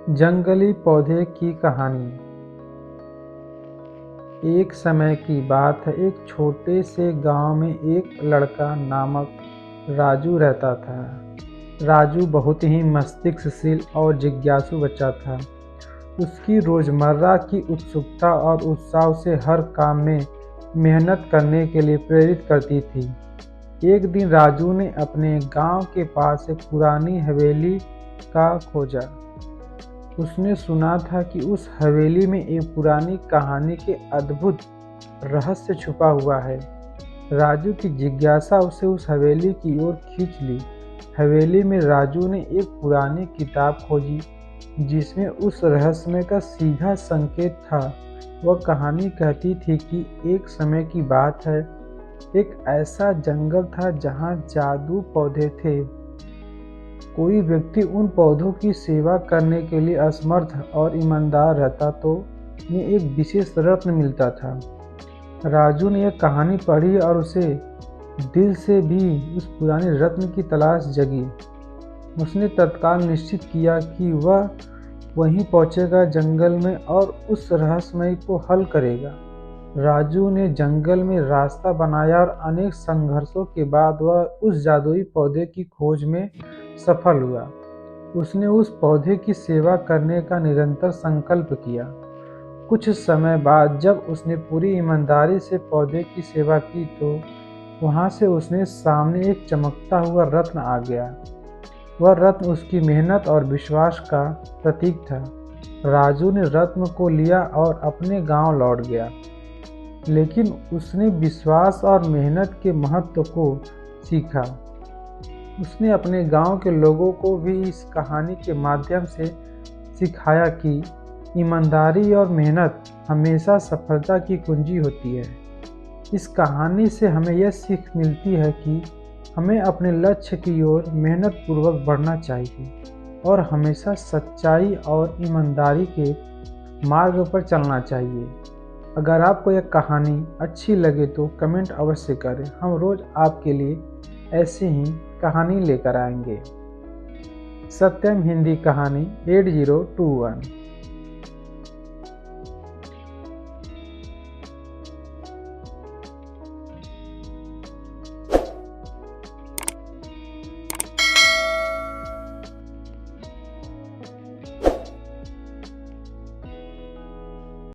जंगली पौधे की कहानी। एक समय की बात है, एक छोटे से गांव में एक लड़का नामक राजू रहता था। राजू बहुत ही मस्तिष्कशील और जिज्ञासु बच्चा था। उसकी रोजमर्रा की उत्सुकता और उत्साह उसे हर काम में मेहनत करने के लिए प्रेरित करती थी। एक दिन राजू ने अपने गांव के पास एक पुरानी हवेली का खोजा। उसने सुना था कि उस हवेली में एक पुरानी कहानी के अद्भुत रहस्य छुपा हुआ है। राजू की जिज्ञासा उसे उस हवेली की ओर खींच ली। हवेली में राजू ने एक पुरानी किताब खोजी जिसमें उस रहस्यमय का सीधा संकेत था। वह कहानी कहती थी कि एक समय की बात है, एक ऐसा जंगल था जहां जादू पौधे थे। कोई व्यक्ति उन पौधों की सेवा करने के लिए असमर्थ और ईमानदार रहता तो उन्हें एक विशेष रत्न मिलता था। राजू ने यह कहानी पढ़ी और उसे दिल से भी उस पुराने रत्न की तलाश जगी। उसने तत्काल निश्चित किया कि वह वहीं पहुंचेगा जंगल में और उस रहस्यमय को हल करेगा। राजू ने जंगल में रास्ता बनाया और अनेक संघर्षों के बाद वह उस जादुई पौधे की खोज में सफल हुआ। उसने उस पौधे की सेवा करने का निरंतर संकल्प किया। कुछ समय बाद जब उसने पूरी ईमानदारी से पौधे की सेवा की तो वहां से उसने सामने एक चमकता हुआ रत्न आ गया। वह रत्न उसकी मेहनत और विश्वास का प्रतीक था। राजू ने रत्न को लिया और अपने गांव लौट गया, लेकिन उसने विश्वास और मेहनत के महत्व को सीखा। उसने अपने गांव के लोगों को भी इस कहानी के माध्यम से सिखाया कि ईमानदारी और मेहनत हमेशा सफलता की कुंजी होती है। इस कहानी से हमें यह सीख मिलती है कि हमें अपने लक्ष्य की ओर मेहनत पूर्वक बढ़ना चाहिए और हमेशा सच्चाई और ईमानदारी के मार्ग पर चलना चाहिए। अगर आपको यह कहानी अच्छी लगे तो कमेंट अवश्य करें। हम रोज आपके लिए ऐसे ही कहानी लेकर आएंगे। सत्यम हिंदी कहानी 8021।